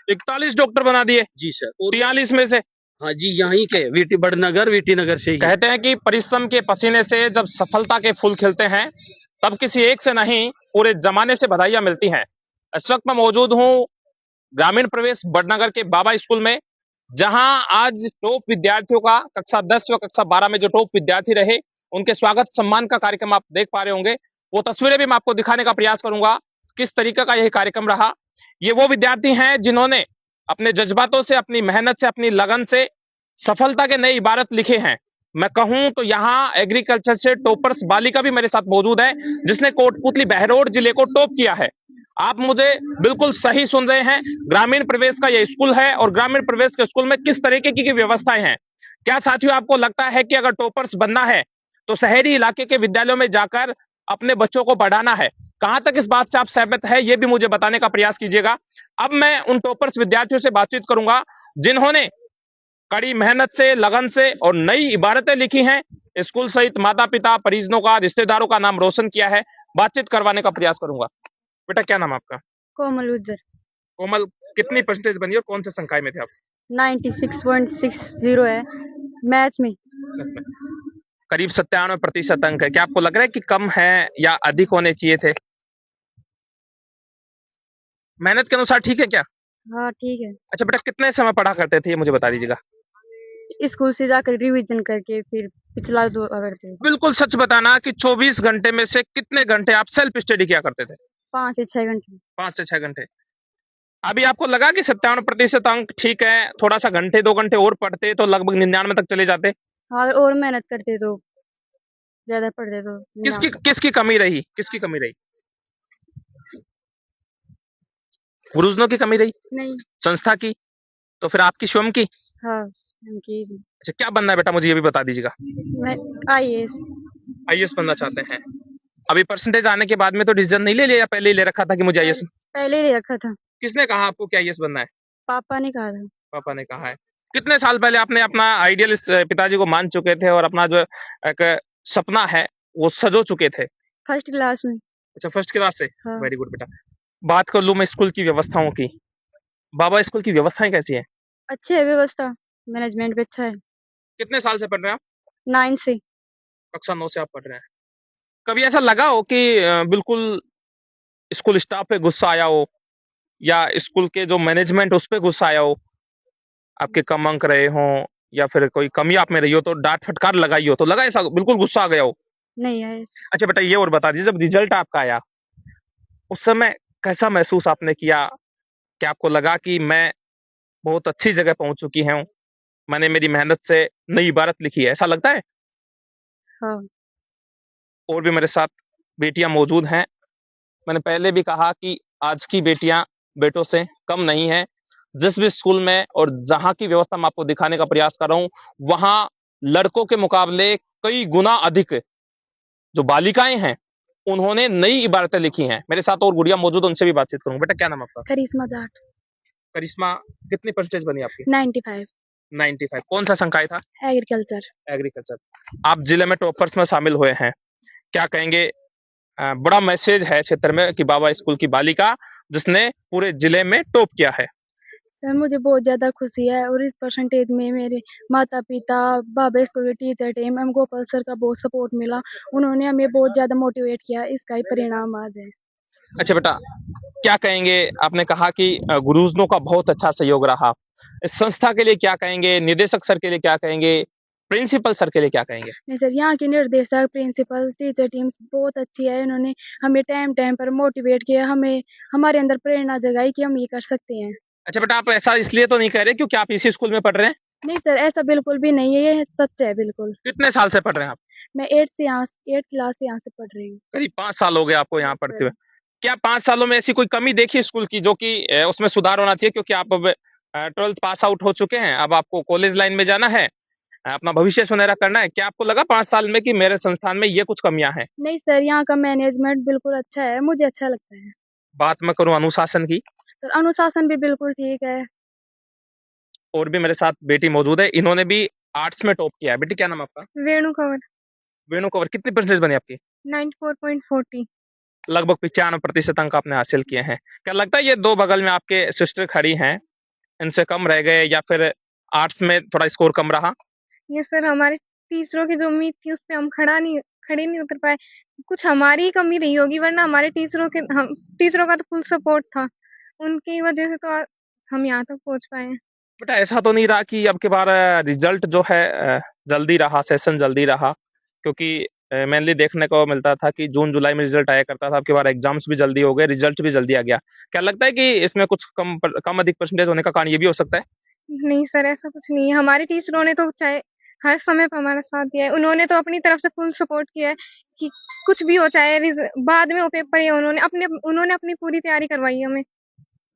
41 doctor बना दिए जी sir. 43 में से। हाँ जी, यहीं के वीटी नगर से ही। कहते हैं कि परिश्रम के पसीने से जब सफलता के फूल खिलते हैं तब किसी एक से नहीं पूरे जमाने से बधाइयां मिलती हैं। इस वक्त मैं मौजूद हूं ग्रामीण प्रवेश बड़नगर के बाबा स्कूल में, जहां आज टॉप विद्यार्थियों का कक्षा 10 व कक्षा 12 में जो टॉप विद्यार्थी रहे उनके स्वागत सम्मान का कार्यक्रम आप देख पा रहे होंगे। वो तस्वीरें भी मैं आपको दिखाने का प्रयास करूंगा किस तरीके का यह कार्यक्रम रहा। ये वो विद्यार्थी हैं जिन्होंने अपने जज्बातों से, अपनी मेहनत से, अपनी लगन से सफलता के नए इबारत लिखे हैं। मैं कहूं तो यहाँ एग्रीकल्चर से टॉपर्स बालिका भी मेरे साथ मौजूद है जिसने कोटपुतली बहरोड जिले को टॉप किया है। आप मुझे बिल्कुल सही सुन रहे हैं, ग्रामीण प्रवेश का यह स्कूल है और ग्रामीण प्रवेश के स्कूल में किस तरीके की व्यवस्थाएं हैं। क्या साथियों आपको लगता है कि अगर टॉपर्स बनना है तो शहरी इलाके के विद्यालयों में जाकर अपने बच्चों को पढ़ाना है? कहां तक इस बात से आप सहमत है ये भी मुझे बताने का प्रयास कीजिएगा। अब मैं उन टॉपर्स विद्यार्थियों से बातचीत करूंगा जिन्होंने कड़ी मेहनत से, लगन से और नई इबारतें लिखी हैं, स्कूल सहित माता पिता, परिजनों का, रिश्तेदारों का नाम रोशन किया है। बातचीत करवाने का प्रयास करूंगा। बेटा क्या नाम आपका? कोमल उज्जर। कोमल, कितनी परसेंटेज बनी और कौन से संकाय में थे आप? 96.60 है मैथ्स में। करीब 97% अंक है। क्या आपको लग रहा है कि कम है या अधिक होने चाहिए थे? मेहनत के अनुसार ठीक है क्या? हाँ ठीक है। अच्छा बेटा, कितने समय पढ़ा करते थे ये मुझे बता दीजिएगा। स्कूल से जाकर रिवीजन करके फिर पिछला दो करते थे। बिल्कुल सच बताना कि 24 घंटे में से कितने घंटे आप सेल्फ स्टडी किया करते थे? 5 से 6 घंटे। 5 से 6 घंटे। अभी आपको लगा कि 57% अंक ठीक है, थोड़ा सा घंटे 2 घंटे और पढ़ते तो लगभग 99 तक चले जाते? हाँ, और मेहनत करते तो ज्यादा पढ़ते तो। किसकी कमी रही? किसकी कमी रही? गुरुजनों की कमी रही? नहीं। संस्था की? तो फिर आपकी स्वयं की? हाँ उनकी। अच्छा, क्या बनना है बेटा मुझे ये भी बता दीजिएगा। मैं आईएएस। आईएएस बनना चाहते हैं। अभी परसेंटेज आने के बाद में तो डिसीजन नहीं ले लिया या पहले ही ले रखा था कि मुझे आईएएस? पहले ही ले रखा था। किसने कहा आपको कि आईएएस बनना है? पापा ने कहा था। पापा ने कहा है। कितने साल पहले आपने अपना आइडियल इस पिताजी को मान चुके थे और अपना जो एक सपना है वो सजो चुके थे? फर्स्ट क्लास में। अच्छा, फर्स्ट क्लास से। हाँ। वेरी गुड बेटा। बात कर लूं मैं स्कूल की व्यवस्थाओं की। बाबा स्कूल की व्यवस्थाएं कैसी हैं? अच्छी है व्यवस्था, मैनेजमेंट भी अच्छा है। कितने साल से पढ़ रहे हैं आप? 9 से। कक्षा 9 से आप पढ़ रहे हैं। कभी ऐसा लगा हो कि बिल्कुल स्कूल स्टाफ पे गुस्सा आया हो या स्कूल के जो मैनेजमेंट उस पे गुस्सा आया हो, आपके कम अंक रहे हो या फिर कोई कमी आप में रही हो तो डांट फटकार लगाई हो, तो लगा ऐसा बिल्कुल गुस्सा आ गया हो? नहीं है। अच्छा बेटा, ये और बता दीजिए, जब रिजल्ट आपका आया उस समय कैसा महसूस आपने किया? क्या आपको लगा कि मैं बहुत अच्छी जगह पहुंच चुकी हूँ, मैंने मेरी मेहनत से नई इबारत लिखी है, ऐसा लगता है? हाँ। और भी मेरे साथ बेटियां मौजूद हैं। मैंने पहले भी कहा कि आज की बेटियां बेटों से कम नहीं है। जिस भी स्कूल में और जहां की व्यवस्था मैं आपको दिखाने का प्रयास कर रहा हूं, वहां लड़कों के मुकाबले कई गुना अधिक जो बालिकाएं हैं उन्होंने नई इबारतें लिखी हैं। मेरे साथ और गुड़िया मौजूद, उनसे भी बातचीत करूंगा। बेटा क्या नाम है आपका? करिश्मा जाट। करिश्मा, कितनी परसेंटेज बनी आपकी? 95। 95। कौन सा संकाय था? एग्रीकल्चर। एग्रीकल्चर। आप जिले में टॉपर्स में शामिल हुए हैं, क्या कहेंगे? बड़ा मैसेज है क्षेत्र में कि बाबा स्कूल की बालिका जिसने पूरे जिले में टॉप किया है। सर मुझे बहुत ज्यादा खुशी है और इस परसेंटेज में मेरे माता पिता, बाबा स्कूल के teacher team, M Gopal sir का बहुत सपोर्ट मिला। उन्होंने हमें बहुत ज्यादा मोटिवेट किया, इसका ही परिणाम आज है। अच्छा बेटा, क्या कहेंगे? आपने कहा कि गुरुजनों का बहुत अच्छा सहयोग रहा, इस संस्था के लिए क्या कहेंगे? निदेशक सर के लिए क्या कहेंगे? प्रिंसिपल सर के लिए क्या कहेंगे? नहीं सर, यहाँ के निर्देशक, प्रिंसिपल, टीचर टीम्स बहुत अच्छी है। इन्होंने हमें टाइम टाइम पर मोटिवेट किया, हमें हमारे अंदर प्रेरणा जगाई कि हम ये कर सकते हैं। अच्छा बेटा, आप ऐसा इसलिए तो नहीं कह रहे क्योंकि आप इसी स्कूल में पढ़ रहे हैं? नहीं सर, ऐसा बिल्कुल भी नहीं है, ये सच है बिल्कुल। कितने साल से पढ़ रहे हैं आप? मैं 8 क्लास से यहाँ से पढ़ रही हूँ। करीब 5 साल हो गए आपको यहाँ पढ़ते हुए। क्या 5 सालों में ऐसी कोई कमी देखी स्कूल की जो कि उसमें सुधार होना चाहिए? क्योंकि आप अब 12th पास आउट हो चुके हैं, अब आपको कॉलेज लाइन में जाना है, अपना भविष्य सुनहरा करना है। क्या आपको लगा 5 साल में कि मेरे संस्थान में ये कुछ कमियां हैं? नहीं सर, यहाँ का मैनेजमेंट बिल्कुल अच्छा है, मुझे अच्छा लगता है। बात मैं करूं अनुशासन की, सर अनुशासन भी बिल्कुल ठीक है। और भी मेरे साथ बेटी मौजूद है, इन्होंने भी आर्ट्स में टॉप किया है। बेटी क्या नाम है आपका? वेणु कंवर। वेणु कंवर, कितनी परसेंटेज बनी आपकी? 94.40। लगभग 95% अंक आपने हासिल किए हैं। क्या लगता है ये दो बगल में आपके सिस्टर खड़ी हैं, इनसे कम रह गए या फिर आर्ट्स में थोड़ा स्कोर कम रहा? ये सर हमारे टीचरों की जो उम्मीद थी उस पे हम खड़े नहीं उतर पाए। कुछ हमारी ही कमी रही होगी, वरना हमारे टीचरों का तो फुल सपोर्ट था। उनकी वजह से तो हम यहाँ तक पहुँच पाए हैं। बेटा ऐसा तो नहीं रहा कि अब की बार रिजल्ट जो है जल्दी रहा, सेशन जल्दी रहा? क्योंकि मेनली देखने को मिलता था कि जून जुलाई में रिजल्ट आया करता था, अब की बार एग्जाम्स भी जल्दी हो गए, रिजल्ट भी जल्दी आ गया। क्या लगता है कि इसमें कुछ कम अधिक परसेंटेज होने का कारण ये भी हो सकता है? नहीं सर, ऐसा कुछ नहीं है। हमारे टीचरों ने तो चाहे हर समय पे हमारा साथ दिया है। उन्होंने तो अपनी तरफ से फुल सपोर्ट किया है कि कुछ भी हो, चाहे बाद में वो पेपर है, उन्होंने अपनी पूरी तैयारी करवाई है हमें।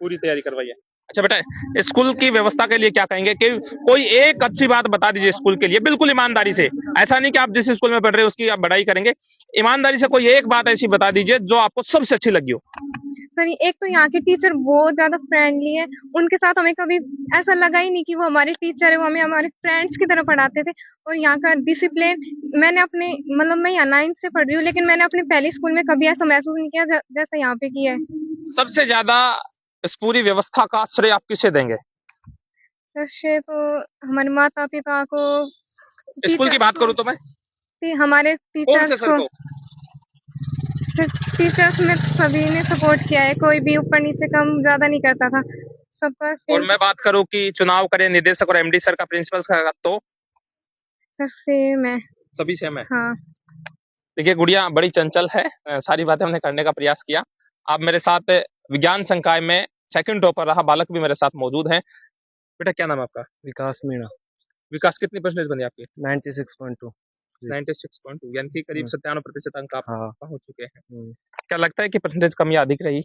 पूरी तैयारी करवाई है। अच्छा बेटा, स्कूल की व्यवस्था के लिए क्या कहेंगे कि कोई एक अच्छी बात बता दीजिए स्कूल के लिए, बिल्कुल ईमानदारी से। ऐसा नहीं कि आप जिस स्कूल में पढ़ रहे हो उसकी आप बड़ाई करेंगे, ईमानदारी से कोई एक बात ऐसी बता दीजिए जो आपको सबसे अच्छी लगी हो। सर एक तो यहाँ के टीचर बहुत ज्यादा फ्रेंडली है। उनके साथ हमें कभी ऐसा लगा ही नहीं कि वो हमारे टीचर है, वो हमें हमारे फ्रेंड्स की तरह पढ़ाते थे। और यहाँ का डिसिप्लिन, मैं यहाँ 9th से पढ़ रही हूँ, लेकिन मैंने अपने पहले स्कूल में कभी ऐसा महसूस नहीं किया जैसा यहाँ पे किया है। सबसे ज्यादा इस पूरी व्यवस्था का श्रेय आप किसे देंगे? सर तो हमारे माता पिता को, स्कूल की बात करूं तो मैं हमारे कौन से सर को? टीचर्स में सभी ने सपोर्ट किया है। कोई भी ऊपर नीचे कम ज्यादा नहीं करता था, सबका और सेम। मैं बात करूं कि चुनाव करे निदेशक और एमडी सर का, प्रिंसिपल का, तो सेम है। सभी सेम है। हाँ देखिए गुड़िया बड़ी चंचल है, सारी बातें हमने करने का प्रयास किया। आप मेरे साथ विज्ञान संकाय में सेकंड टॉपर रहा बालक भी मेरे साथ मौजूद हैं। बेटा क्या नाम है आपका? विकास मीणा। विकास, कितनी परसेंटेज बनी आपकी? 96.2। 96.2, यानी कि करीब 97% अंक आप हाँ। पहुंच चुके हैं। क्या लगता है कि परसेंटेज कम या अधिक रही?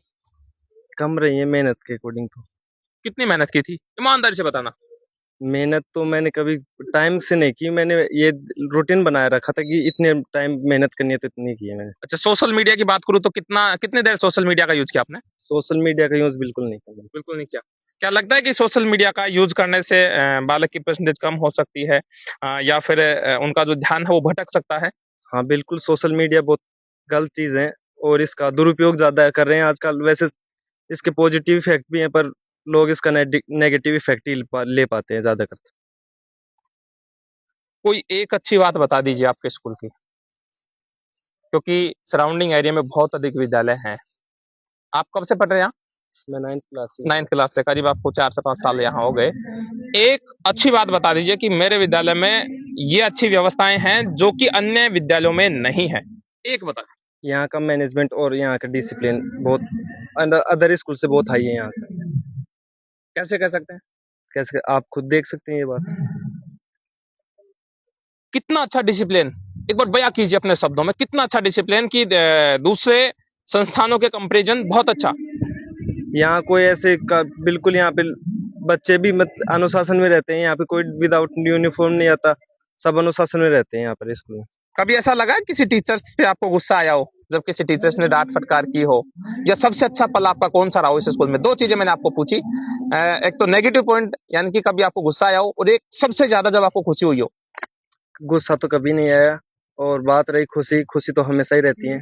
कम रही है मेहनत के अकॉर्डिंग तो। कितनी मेहनत की थी, ईमानदारी से बताना। मेहनत तो मैंने कभी टाइम से नहीं की, मैंने ये रूटीन बनाए रखा था कि इतने टाइम मेहनत करनी है तो इतनी की है मैंने। अच्छा, सोशल मीडिया की बात करूं तो कितनी देर सोशल मीडिया का यूज किया आपने? सोशल मीडिया का यूज बिल्कुल नहीं किया। बिल्कुल नहीं किया। क्या लगता है कि सोशल मीडिया का यूज करने से बालक की परसेंटेज कम हो सकती है, या फिर उनका जो ध्यान है वो भटक सकता है? हाँ बिल्कुल, सोशल मीडिया बहुत गलत चीज है और इसका दुरुपयोग ज्यादा कर रहे हैं आजकल। वैसे इसके पॉजिटिव इफेक्ट भी हैं, पर लोग इसका नेगेटिव इफेक्ट ही ले पाते हैं ज्यादातर। कोई एक अच्छी बात बता दीजिए आपके स्कूल की, क्योंकि सराउंडिंग एरिया में बहुत अधिक विद्यालय हैं। आप कब से पढ़ रहे हैं यहाँ? मैं 9th क्लास से। 9th क्लास से, करीब आपको 4 से 5 साल यहाँ हो गए। एक अच्छी बात बता दीजिए कि मेरे विद्यालय में ये अच्छी व्यवस्थाएं हैं जो कि अन्य विद्यालयों में नहीं है, एक बता। यहाँ का मैनेजमेंट और यहाँ का डिसिप्लिन बहुत अदर स्कूल से बहुत हाई है यहाँ का। कैसे कह सकते हैं? कैसे, आप खुद देख सकते हैं ये बात। कितना अच्छा डिसिप्लिन, एक बार बयां कीजिए अपने शब्दों में, कितना अच्छा डिसिप्लिन कि दूसरे संस्थानों के कंपैरिजन बहुत अच्छा। यहाँ कोई ऐसे बिल्कुल, यहाँ पे बच्चे भी अनुशासन में रहते हैं। यहाँ पे कोई विदाउट यूनिफॉर्म नहीं आता, सब अनुशासन में रहते हैं यहाँ पर स्कूल में। कभी ऐसा लगा किसी टीचर्स पे आपको गुस्सा आया हो, जब किसी टीचर्स ने डांट फटकार की हो? या सबसे अच्छा पल आपका कौन सा रहा हो इस स्कूल में? दो चीजें मैंने आपको पूछी, एक तो नेगेटिव पॉइंट यानी कि कभी आपको गुस्सा आया हो, और एक सबसे ज्यादा जब आपको खुशी हुई हो। गुस्सा तो कभी नहीं आया, और बात रही खुशी, खुशी तो हमेशा ही रहती है।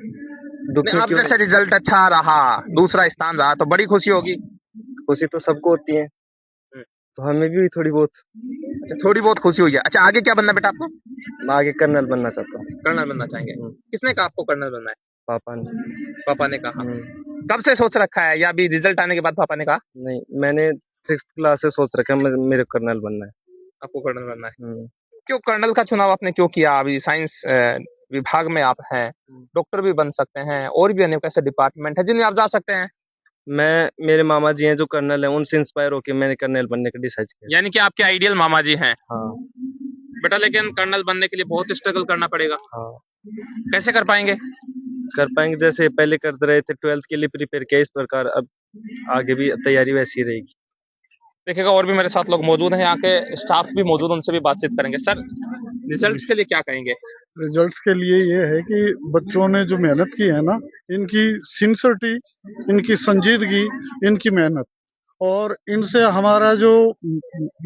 दुख में अब क्यों? जैसे रिजल्ट अच्छा रहा, दूसरा स्थान रहा, तो बड़ी खुशी होगी। खुशी तो सबको होती है, तो हमें भी थोड़ी बहुत। अच्छा, थोड़ी बहुत खुशी हुई है। अच्छा, आगे क्या बनना बेटा आपको? मैं आगे कर्नल बनना चाहता हूँ। कर्नल बनना चाहेंगे? किसने कहा आपको कर्नल बनना है? पापा ने। पापा ने कहा? कब से सोच रखा है या अभी रिजल्ट आने के बाद पापा ने कहा? नहीं, मैंने 6th क्लास से सोच रखा है मेरे कर्नल बनना है। आपको कर्नल बनना है? क्यों कर्नल का चुनाव आपने क्यों किया? अभी साइंस विभाग में आप हैं, डॉक्टर भी बन सकते हैं, और भी अनेक ऐसे डिपार्टमेंट है जिनमें आप जा सकते हैं। मेरे मामा जी हैं जो कर्नल हैं, उनसे इंस्पायर होकर मैंने कर्नल बनने का डिसाइड किया। यानी कि आपके आइडियल मामा जी हैं? हाँ बेटा, लेकिन कर्नल बनने के लिए बहुत स्ट्रगल करना पड़ेगा। हाँ। कैसे कर पाएंगे? कर पाएंगे, जैसे पहले करते रहे थे, 12th के लिए प्रिपेयर किया, इस प्रकार अब आगे भी तैयारी वैसी रहेगी। देखिएगा और भी मेरे साथ लोग मौजूद हैं, यहाँ के स्टाफ भी मौजूद, उनसे भी बातचीत करेंगे। सर, रिजल्ट्स के लिए क्या कहेंगे? रिजल्ट्स के लिए ये है कि बच्चों ने जो मेहनत की है ना, इनकी सिंसियरिटी, इनकी संजीदगी, इनकी मेहनत, और इनसे हमारा जो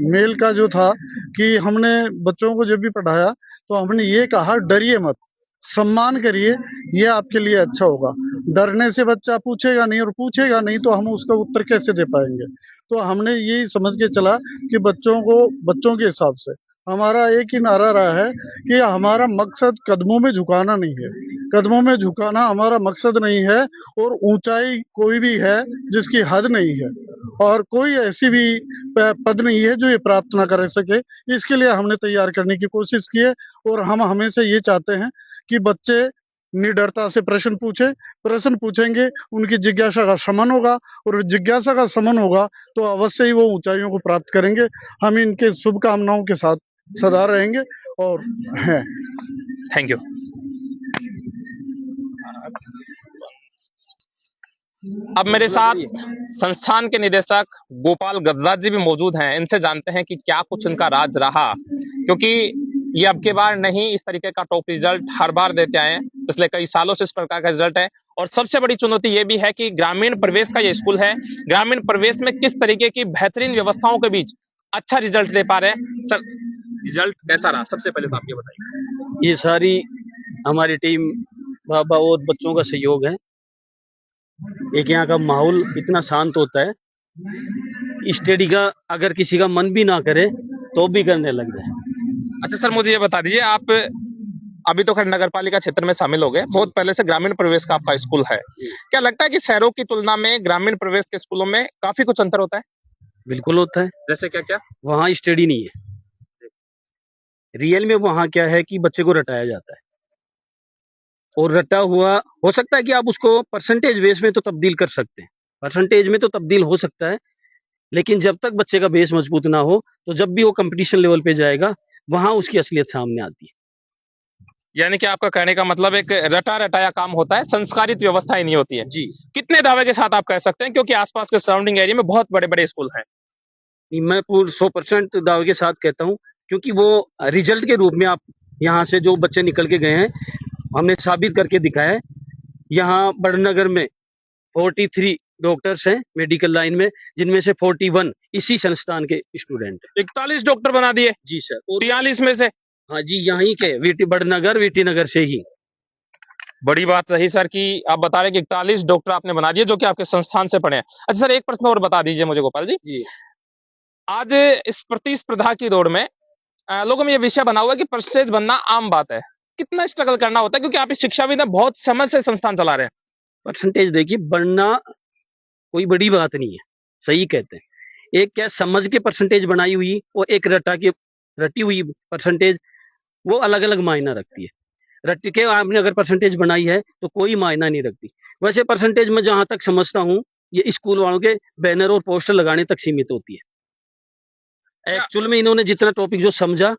मेल का जो था कि हमने बच्चों को जब भी पढ़ाया तो हमने ये कहा डरिए मत, सम्मान करिए, ये आपके लिए अच्छा होगा। डरने से बच्चा पूछेगा नहीं, और पूछेगा नहीं तो हम उसका उत्तर कैसे दे पाएंगे। तो हमने यही समझ के चला कि बच्चों के हिसाब से हमारा एक ही नारा रहा है कि हमारा मकसद कदमों में झुकाना नहीं है, कदमों में झुकाना हमारा मकसद नहीं है। और ऊंचाई कोई भी है जिसकी हद नहीं है, और कोई ऐसी भी पद नहीं है जो ये प्राप्त ना कर सके। इसके लिए हमने तैयार करने की कोशिश की है, और हम हमेशा ये चाहते हैं कि बच्चे निडरता से प्रश्न पूछेंगे, उनकी जिज्ञासा का शमन होगा, और जिज्ञासा का शमन होगा तो अवश्य ही वो ऊंचाइयों को प्राप्त करेंगे। हम इनके शुभकामनाओं के साथ सदा रहेंगे और हैं। Thank you. अब मेरे साथ संस्थान के निदेशक गोपाल गजराज जी भी मौजूद हैं। इनसे जानते हैं कि क्या कुछ इनका राज रहा, क्योंकि ये अब के बार नहीं, इस तरीके का टॉप रिजल्ट हर बार देते आए हैं। पिछले कई सालों से इस प्रकार का रिजल्ट है, और सबसे बड़ी चुनौती ये भी है कि ग्रामीण प्रवेश का ये स्कूल है, ग्रामीण प्रवेश में किस तरीके की बेहतरीन व्यवस्थाओं के बीच अच्छा रिजल्ट दे पा रहे हैं। सर, रिजल्ट कैसा रहा, सबसे पहले तो आप ये बताइए। ये सारी हमारी टीम, बाबा और बच्चों का सहयोग है। एक यहाँ का माहौल इतना शांत होता है, स्टडी का अगर किसी का मन भी ना करे तो भी करने लग जाए। अच्छा सर, मुझे ये बता दीजिए, आप अभी तो खैर नगर पालिका क्षेत्र में शामिल हो गए, बहुत पहले से ग्रामीण प्रवेश का आपका स्कूल है, क्या लगता है कि शहरों की तुलना में ग्रामीण प्रवेश के स्कूलों में काफी कुछ अंतर होता है? बिल्कुल होता है। जैसे क्या क्या? वहाँ स्टडी नहीं है, रियल में वहाँ क्या है कि बच्चे को रटाया जाता है, और रटा हुआ हो सकता है कि आप उसको परसेंटेज बेस में तो तब्दील कर सकते हैं, परसेंटेज में तो तब्दील हो सकता है, लेकिन जब तक बच्चे का बेस मजबूत ना हो तो जब भी वो कंपटीशन लेवल पे जाएगा वहां उसकी असलियत सामने आती है। यानी कि आपका कहने का मतलब एक रटा रटाया काम होता है, संस्कारित व्यवस्था ही नहीं होती है। जी, कितने दावे के साथ आप कह सकते हैं, क्योंकि आसपास के सराउंडिंग एरिया में बहुत बड़े बड़े स्कूल हैं? मैं पूर्ण 100% दावे के साथ कहता हूँ, क्योंकि वो रिजल्ट के रूप में आप यहाँ से जो बच्चे निकल के गए हैं हमने साबित करके दिखाया है। यहाँ बड़नगर में 43 डॉक्टर्स हैं मेडिकल लाइन में, जिनमें से 41 इसी संस्थान के स्टूडेंट हैं। 41 डॉक्टर बना दिए? जी सर। 43 में से? हाँ जी, यहीं के वीटी नगर से ही। बड़ी बात रही सर कि आप बता रहे कि 41 डॉक्टर आपने बना दिए जो कि आपके संस्थान से पढ़े हैं। अच्छा सर, एक प्रश्न और बता दीजिए मुझे गोपाल जी। आज इस प्रतिस्पर्धा की दौड़ में लोगों में ये विषय बना हुआ है कि परसेंटेज बनना आम बात है, कितना स्ट्रगल करना होता है, क्योंकि आप इस शिक्षाविद हैं, बहुत समय से संस्थान चला रहे हैं। परसेंटेज देखिए, बढ़ना कोई बड़ी बात नहीं है, सही कहते हैं। एक क्या समझ के परसेंटेज बनाई हुई और एक रटी हुई परसेंटेज, वो अलग अलग मायना रखती है। रट के आपने अगर परसेंटेज बनाई है तो कोई मायना नहीं रखती। वैसे परसेंटेज में जहां तक समझता हूँ ये स्कूल वालों के बैनर और पोस्टर लगाने तक सीमित होती है। एक्चुअल में इन्होंने जितना टॉपिक जो समझा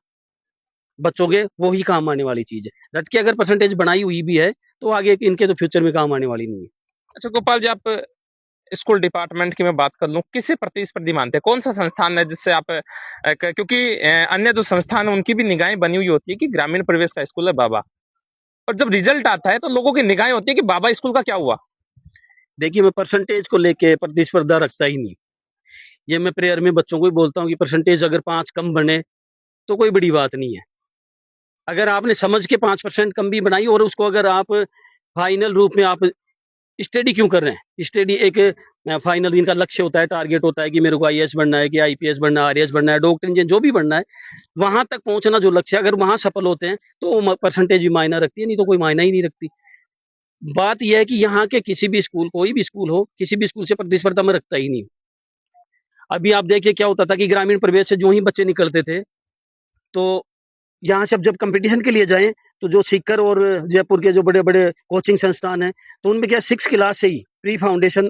बच्चों के, वो ही काम आने वाली चीज है। रट के अगर परसेंटेज बनाई हुई भी है तो आगे इनके तो फ्यूचर में काम आने वाली नहीं है। अच्छा गोपाल जी, आप स्कूल डिपार्टमेंट की मैं बात कर लूं, किसे प्रतिस्पर्धी मानते हैं, कौन सा संस्थान है जिससे आप क्योंकि अन्य जो संस्थान है उनकी भी निगाहें बनी हुई होती है कि ग्रामीण प्रवेश का स्कूल है बाबा, और जब रिजल्ट आता है तो लोगों की निगाहें होती है कि बाबा स्कूल का क्या हुआ। देखिए, मैं परसेंटेज को लेके प्रतिस्पर्धा रखता ही नहीं। ये मैं प्रेयर में बच्चों को भी बोलता हूँ कि परसेंटेज अगर 5 कम बने तो कोई बड़ी बात नहीं है। अगर आपने समझ के 5% कम भी बनाई और उसको अगर आप फाइनल रूप में आप स्टडी क्यों कर रहे हैं, स्टडी एक फाइनल इनका लक्ष्य होता है, टारगेट होता है कि मेरे को आईएएस बनना है, कि आईपीएस बनना है, आरएएस बनना है, डॉक्टर इंजीनियर जो भी बनना है, वहां तक पहुंचना जो लक्ष्य है, अगर वहां सफल होते हैं तो परसेंटेज भी मायना रखती है, नहीं तो कोई मायना ही नहीं रखती। बात यह है कि यहाँ के किसी भी स्कूल, कोई भी स्कूल हो, किसी भी स्कूल से प्रतिस्पर्धा में रखता ही नहीं। अभी आप देखिए क्या होता था कि ग्रामीण प्रवेश से जो ही बच्चे निकलते थे तो यहाँ से अब जब कंपटीशन के लिए जाएं तो जो सीकर और जयपुर के जो बड़े बड़े कोचिंग संस्थान हैं तो उनमें क्या 6 क्लास से ही प्री फाउंडेशन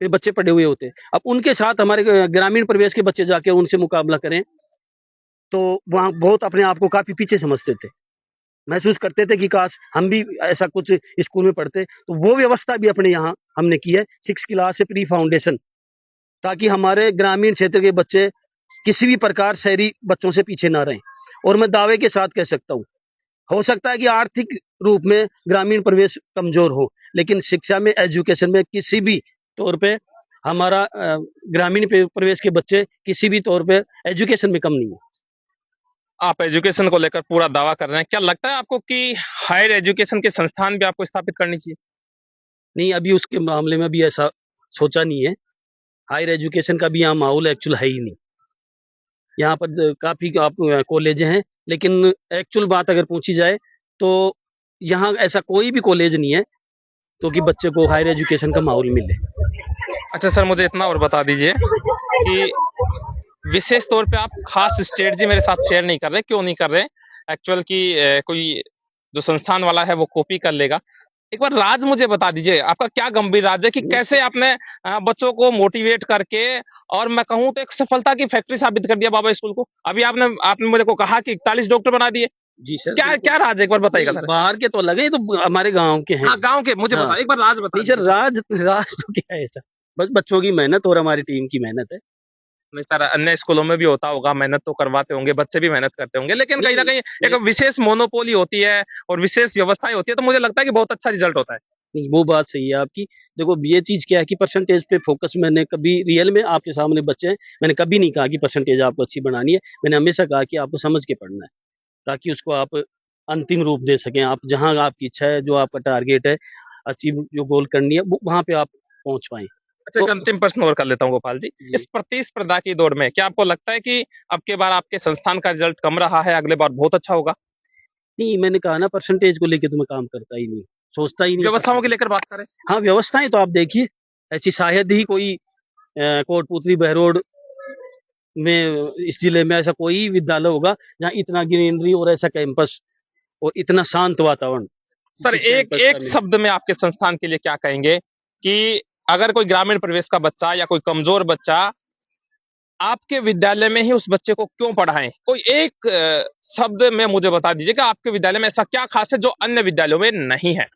पे बच्चे पढ़े हुए होते हैं। अब उनके साथ हमारे ग्रामीण प्रवेश के बच्चे जाके उनसे मुकाबला करें तो वहाँ बहुत अपने आप को काफी पीछे समझते थे, महसूस करते थे कि काश हम भी ऐसा कुछ स्कूल में पढ़ते। तो वो व्यवस्था भी अपने यहाँ हमने की है, 6 क्लास से प्री फाउंडेशन, ताकि हमारे ग्रामीण क्षेत्र के बच्चे किसी भी प्रकार शहरी बच्चों से पीछे ना रहें। और मैं दावे के साथ कह सकता हूँ, हो सकता है कि आर्थिक रूप में ग्रामीण प्रवेश कमजोर हो, लेकिन शिक्षा में, एजुकेशन में किसी भी तौर पे हमारा ग्रामीण प्रवेश के बच्चे किसी भी तौर पे एजुकेशन में कम नहीं है। आप एजुकेशन को लेकर पूरा दावा कर रहे हैं, क्या लगता है आपको कि हायर एजुकेशन के संस्थान भी आपको स्थापित करनी चाहिए? नहीं, अभी उसके मामले में भी ऐसा सोचा नहीं है। हायर एजुकेशन का भी यहाँ माहौल एक्चुअल है ही नहीं। यहाँ पर काफ़ी आप कॉलेज हैं, लेकिन एक्चुअल बात अगर पूछी जाए तो यहाँ ऐसा कोई भी कॉलेज नहीं है तो कि बच्चे को हायर एजुकेशन का माहौल मिले। अच्छा सर, मुझे इतना और बता दीजिए कि विशेष तौर पे आप खास स्ट्रेटजी मेरे साथ शेयर नहीं कर रहे, क्यों नहीं कर रहे? एक्चुअल की कोई जो संस्थान वाला है वो कॉपी कर लेगा। एक बार राज मुझे बता दीजिए, आपका क्या गंभीर राज है कि कैसे आपने बच्चों को मोटिवेट करके, और मैं कहूँ तो एक सफलता की फैक्ट्री साबित कर दिया बाबा स्कूल को। अभी आपने मुझे को कहा कि 41 डॉक्टर बना दिए। जी सर, क्या क्या राज है, एक बार बताइएगा सर। बाहर के तो अलग है, ये तो हमारे गांव के हैं। हाँ, गांव के मुझे हाँ। बता, एक बार राज बता नहीं सर, दीजिए। राज तो क्या है सर, बस बच्चों की मेहनत और हमारी टीम की मेहनत है। नहीं सर, अन्य स्कूलों में भी होता होगा, मेहनत तो करवाते होंगे, बच्चे भी मेहनत करते होंगे, लेकिन कहीं ना कहीं एक विशेष मोनोपोली होती है और विशेष व्यवस्थाएं होती है, तो मुझे लगता है कि बहुत अच्छा रिजल्ट होता है। नहीं, वो बात सही है आपकी। देखो, ये चीज क्या है कि परसेंटेज पे फोकस मैंने कभी, रियल में आपके सामने बच्चे हैं, मैंने कभी नहीं कहा कि परसेंटेज आपको अच्छी बनानी है। मैंने हमेशा कहा कि आपको समझ के पढ़ना है, ताकि उसको आप अंतिम रूप दे सकें। आप जहां आपकी इच्छा है, जो आपका टारगेट है, अचीव जो गोल करनी है, वो वहां पे आप पहुंच पाए। अच्छा, एक अंतिम प्रश्न और कर लेता हूँ गोपाल जी। इस प्रतिस्पर्धा की दौड़ में क्या आपको लगता है कि अब के बार आपके संस्थान का रिजल्ट कम रहा है, अगले बार बहुत अच्छा होगा? नहीं, मैंने कहा ना, परसेंटेज को लेके तो मैं काम करता ही नहीं, सोचता ही नहीं। व्यवस्थाओं की लेकर बात करें? हाँ, व्यवस्थाएं तो आप देखिए, ऐसी शायद ही कोई कोटपुतली बहरोड में, इस जिले में ऐसा कोई विद्यालय होगा जहाँ इतना ग्रीनरी और ऐसा कैंपस और इतना शांत वातावरण। सर, जिस एक कैंपस का एक मिले। शब्द में आपके संस्थान के लिए क्या कहेंगे कि अगर कोई ग्रामीण प्रवेश का बच्चा या कोई कमजोर बच्चा आपके विद्यालय में ही उस बच्चे को क्यों पढ़ाएं? कोई एक शब्द में मुझे बता दीजिए कि आपके विद्यालय में ऐसा क्या खास है जो अन्य विद्यालयों में नहीं है?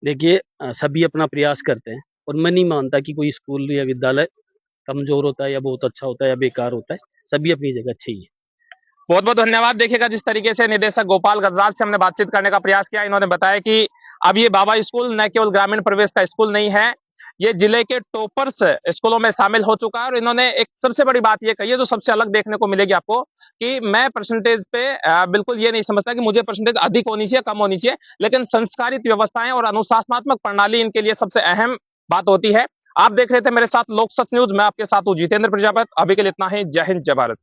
देखिए, सभी अपना प्रयास करते हैं और मैं नहीं मानता कि कोई स्कूल या विद्यालय कमजोर होता है या बहुत अच्छा होता है या बेकार होता है। सभी अपनी जगह अच्छे ही है। बहुत बहुत धन्यवाद। देखिएगा, जिस तरीके से निदेशक गोपाल गजराज से हमने बातचीत करने का प्रयास किया, इन्होंने बताया कि अब ये बाबा स्कूल न केवल ग्रामीण प्रवेश का स्कूल नहीं है, ये जिले के टॉपर्स स्कूलों में शामिल हो चुका है। और इन्होंने एक सबसे बड़ी बात ये कही है जो सबसे अलग देखने को मिलेगी आपको, कि मैं परसेंटेज पे बिल्कुल ये नहीं समझता कि मुझे परसेंटेज अधिक होनी चाहिए, कम होनी चाहिए, लेकिन संस्कारित व्यवस्थाएं और अनुशासनात्मक प्रणाली इनके लिए सबसे अहम बात होती है। आप देख रहे थे मेरे साथ लोक सच न्यूज, मैं आपके साथ हूं जितेंद्र प्रजापति। अभी के लिए इतना ही। जय हिंद, जय भारत।